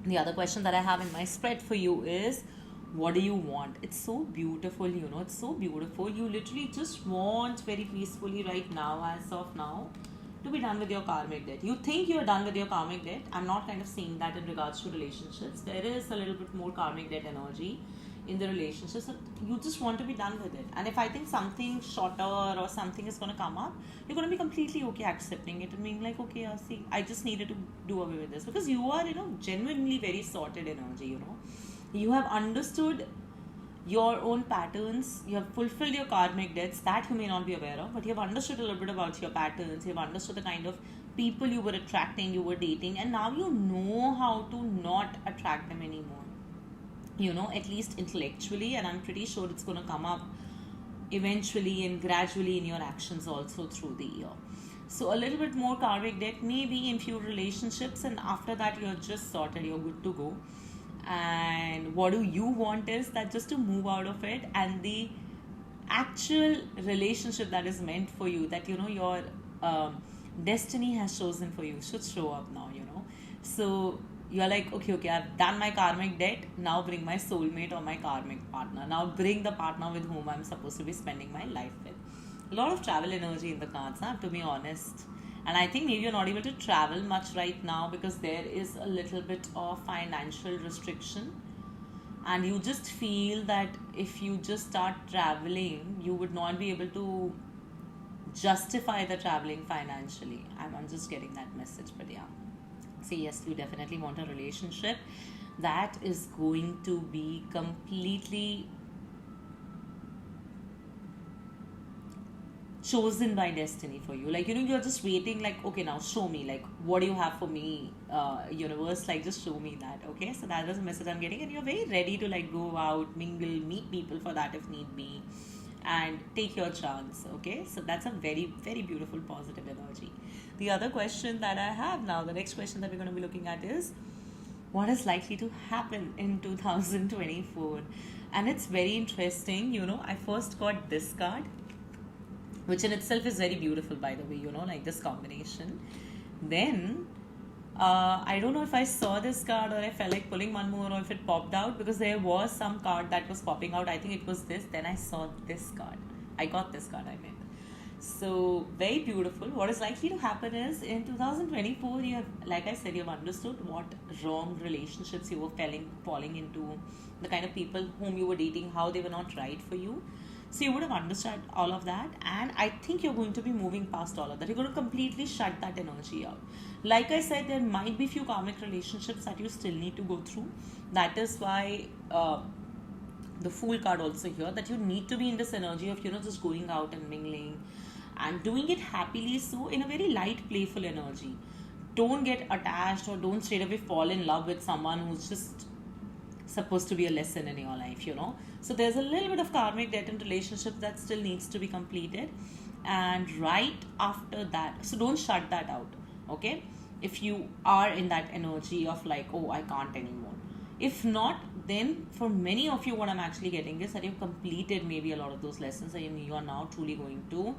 the other question that I have in my spread for you is, what do you want? It's so beautiful, it's so beautiful. You literally just want very peacefully right now, as of now, to be done with your karmic debt. You think you're done with your karmic debt. I'm not kind of saying that in regards to relationships. There is a little bit more karmic debt energy in the relationship. So you just want to be done with it. And if I think something shorter or something is going to come up, you're going to be completely okay accepting it and being like, okay, see, I just needed to do away with this. Because you are, genuinely very sorted energy, You have understood your own patterns, you have fulfilled your karmic debts that you may not be aware of, but you have understood a little bit about your patterns, you have understood the kind of people you were attracting, you were dating, and now you know how to not attract them anymore, at least intellectually, and I'm pretty sure it's going to come up eventually and gradually in your actions also through the year. So a little bit more karmic debt maybe in few relationships, and after that you're just sorted, you're good to go. And what do you want is that just to move out of it, and the actual relationship that is meant for you, that your destiny has chosen for you, should show up now. So you're like, okay, I've done my karmic debt, now bring my soulmate or my karmic partner, now bring the partner with whom I'm supposed to be spending my life with. A lot of travel energy in the cards, to be honest. And I think maybe you're not able to travel much right now because there is a little bit of financial restriction. And you just feel that if you just start traveling, you would not be able to justify the traveling financially. I'm just getting that message, but yeah. So yes, you definitely want a relationship that is going to be completely chosen by destiny for you. Like, you're just waiting, like, okay, now show me, like, what do you have for me, universe, like, just show me that. Okay, so that is the message I'm getting, and you're very ready to, like, go out, mingle, meet people for that if need be, and take your chance. Okay, so that's a very, very beautiful positive energy. The other question that I have now, the next question that we're going to be looking at is, what is likely to happen in 2024? And it's very interesting. I first got this card, which in itself is very beautiful, by the way, like this combination. Then I don't know if I saw this card or I felt like pulling one more, or if it popped out, because there was some card that was popping out. I think it was this. Then I saw this card. I got this card, I meant. So very beautiful. What is likely to happen is, in 2024, you have, like I said, you've understood what wrong relationships you were falling into, the kind of people whom you were dating, how they were not right for you. So you would have understood all of that, and I think you're going to be moving past all of that. You're going to completely shut that energy out. Like I said, there might be few karmic relationships that you still need to go through. That is why the Fool card also here, that you need to be in this energy of, just going out and mingling and doing it happily, so in a very light, playful energy. Don't get attached, or don't straight away fall in love with someone who's just supposed to be a lesson in your life, So there's a little bit of karmic debt in relationships that still needs to be completed. And right after that, so don't shut that out, okay? If you are in that energy of like, oh, I can't anymore. If not, then for many of you, what I'm actually getting is that you've completed maybe a lot of those lessons and you are now truly going to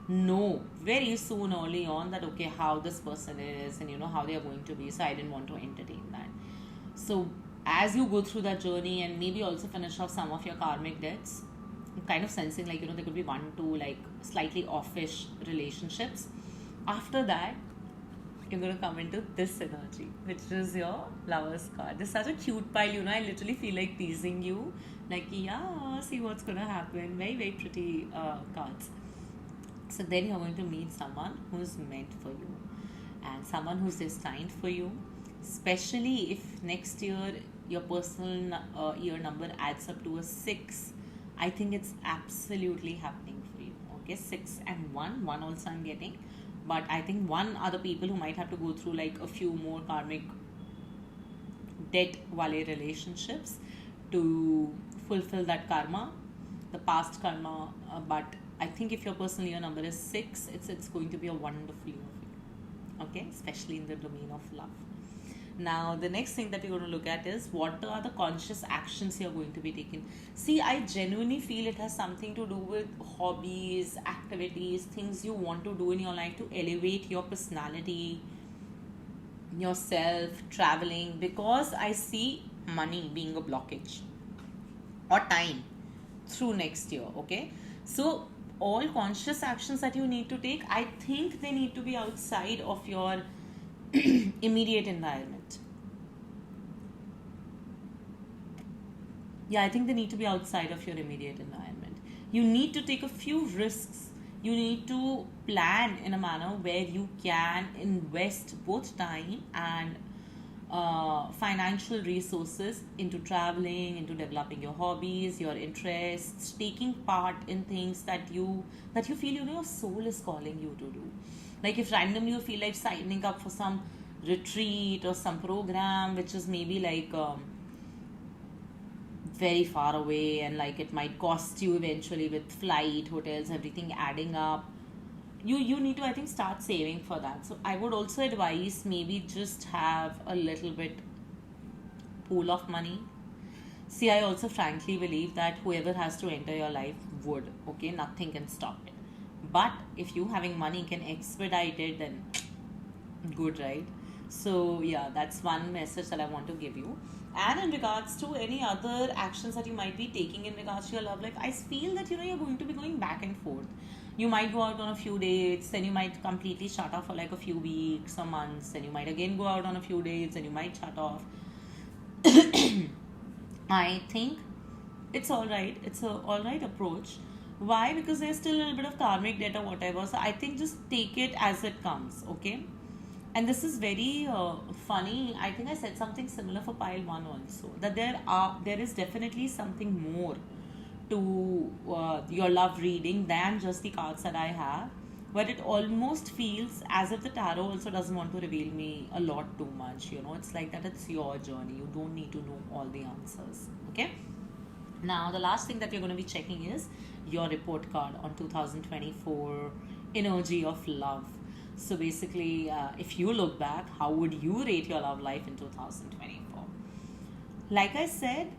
know very soon early on that, okay, how this person is and how they are going to be. So I didn't want to entertain that. So as you go through that journey and maybe also finish off some of your karmic debts, I'm kind of sensing like, there could be 1-2 like slightly offish relationships. After that, you're going to come into this energy, which is your Lover's card. This is such a cute pile, I literally feel like teasing you. Like, yeah, see what's going to happen. Very, very pretty cards. So then you're going to meet someone who's meant for you and someone who's destined for you. Especially if next year your personal year number adds up to a 6. I think it's absolutely happening for you. Okay, 6 and 1 also I'm getting. But I think 1 are the people who might have to go through like a few more karmic debt wale relationships to fulfill that karma, the past karma. But I think if your personal year number is 6, it's going to be a wonderful year for you. Okay, especially in the domain of love. Now, the next thing that we're going to look at is what are the conscious actions you're going to be taking. See, I genuinely feel it has something to do with hobbies, activities, things you want to do in your life to elevate your personality, yourself, traveling, because I see money being a blockage or time through next year, okay? So, all conscious actions that you need to take, I think they need to be outside of your immediate environment. Yeah, I think they need to be outside of your immediate environment. You need to take a few risks. You need to plan in a manner where you can invest both time and financial resources into traveling, into developing your hobbies, your interests, taking part in things that you feel your soul is calling you to do. Like if randomly you feel like signing up for some retreat or some program which is maybe like very far away and like it might cost you eventually with flight, hotels, everything adding up, you need to, I think, start saving for that. So I would also advise maybe just have a little bit pool of money. See, I also frankly believe that whoever has to enter your life would, okay, nothing can stop it. But if you having money can expedite it, then good, right? So yeah, that's one message that I want to give you. And in regards to any other actions that you might be taking in regards to your love life, I feel that you're going to be going back and forth. You might go out on a few dates, then you might completely shut off for like a few weeks or months, then you might again go out on a few dates and you might shut off. I think it's alright. It's a alright approach. Why? Because there's still a little bit of karmic debt or whatever. So I think just take it as it comes, okay? And this is very funny. I think I said something similar for pile 1 also. That there is definitely something more to your love reading than just the cards that I have. But it almost feels as if the tarot also doesn't want to reveal me a lot too much. It's like that it's your journey. You don't need to know all the answers. Okay? Now, the last thing that you're going to be checking is your report card on 2024 energy of love. So basically, if you look back, how would you rate your love life in 2024? Like I said,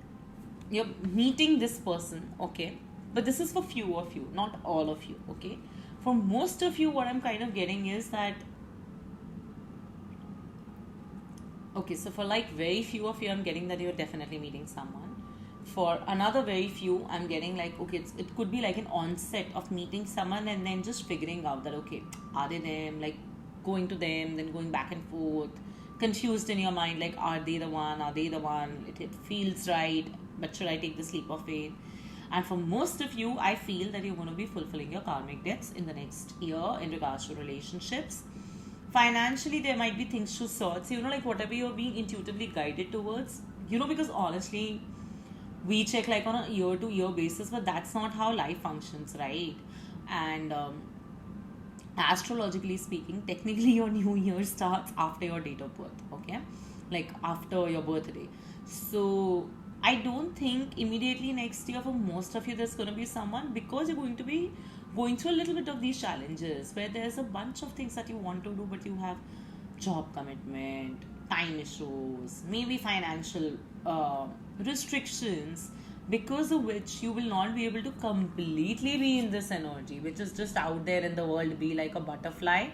you're meeting this person, okay? But this is for few of you, not all of you, okay? For most of you, what I'm kind of getting is that, okay, so for like very few of you, I'm getting that you're definitely meeting someone. For another very few, I'm getting like, okay, it could be like an onset of meeting someone and then just figuring out that, okay, are they them, like going to them, then going back and forth, confused in your mind, like, are they the one, it feels right, but should I take the leap of faith? And for most of you, I feel that you're going to be fulfilling your karmic debts in the next year in regards to relationships. Financially, there might be things to sort. So, like whatever you're being intuitively guided towards, because honestly, we check like on a year-to-year basis, but that's not how life functions, right? And astrologically speaking, technically your new year starts after your date of birth, okay? Like after your birthday. So I don't think immediately next year for most of you there's going to be someone, because you're going to be going through a little bit of these challenges where there's a bunch of things that you want to do, but you have job commitment, time issues, maybe financial restrictions, because of which you will not be able to completely be in this energy, which is just out there in the world, be like a butterfly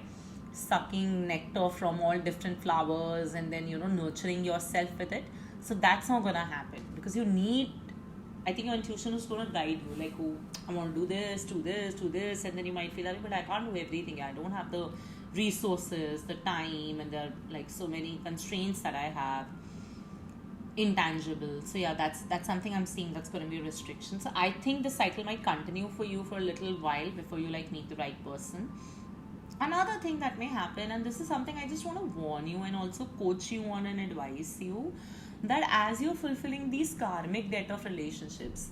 sucking nectar from all different flowers and then nurturing yourself with it. So that's not gonna happen, because you need, I think your intuition is gonna guide you, like, oh, I want to do this, do this, do this, and then you might feel like, but I can't do everything. I don't have the resources, the time, and there are like so many constraints that I have, intangible. So yeah, that's something I'm seeing that's going to be a restriction. So I think the cycle might continue for you for a little while before you like meet the right person. Another thing that may happen, and this is something I just want to warn you and also coach you on and advise you, that as you're fulfilling these karmic debt of relationships,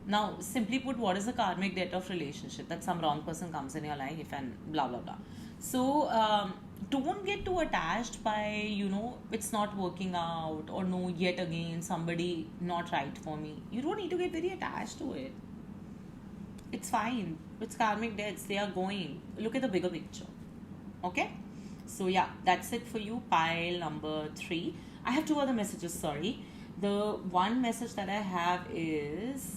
now simply put, what is the karmic debt of relationship? That some wrong person comes in your life and blah blah blah. So don't get too attached by it's not working out, or no, yet again somebody not right for me. You don't need to get very attached to it. It's fine. It's karmic debts. They are going. Look at the bigger picture. Okay? So yeah, that's it for you. Pile number 3. I have 2 other messages, sorry. The one message that I have is,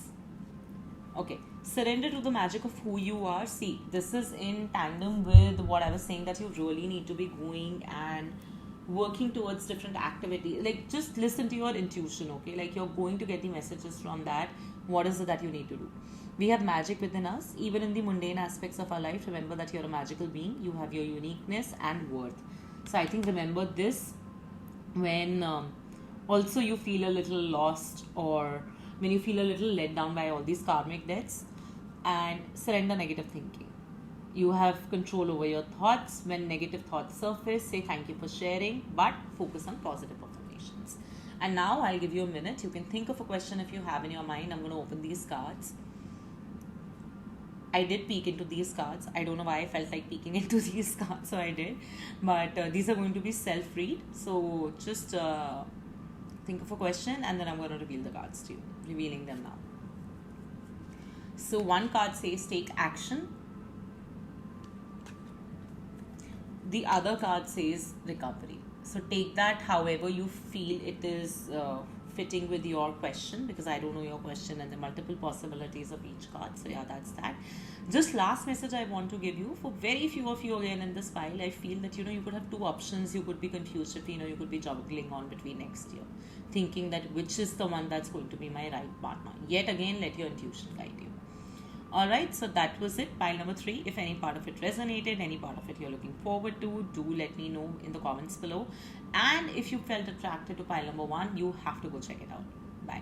okay, surrender to the magic of who you are. See, this is in tandem with what I was saying, that you really need to be going and working towards different activities. Like, just listen to your intuition, okay? Like, you're going to get the messages from that. What is it that you need to do? We have magic within us. Even in the mundane aspects of our life, remember that you're a magical being. You have your uniqueness and worth. So I think remember this when also you feel a little lost, or when you feel a little let down by all these karmic debts, and surrender negative thinking. You have control over your thoughts. When negative thoughts surface, say thank you for sharing, but focus on positive affirmations. And now I'll give you a minute. You can think of a question if you have in your mind. I'm going to open these cards. I did peek into these cards. I don't know why I felt like peeking into these cards, so I did. But these are going to be self-read. So just think of a question, and then I'm going to reveal the cards to you. Revealing them now. So one card says take action. The other card says recovery. So take that however you feel it is fitting with your question, because I don't know your question and the multiple possibilities of each card. So yeah, that's that. Just last message I want to give you, for very few of you again in this pile, I feel that you could have 2 options. You could be confused if you could be juggling on between next year, thinking that which is the one that's going to be my right partner. Yet again, let your intuition guide you. Alright, so that was it, pile number 3. If any part of it resonated, any part of it you're looking forward to, do let me know in the comments below. And if you felt attracted to pile number 1, you have to go check it out. Bye.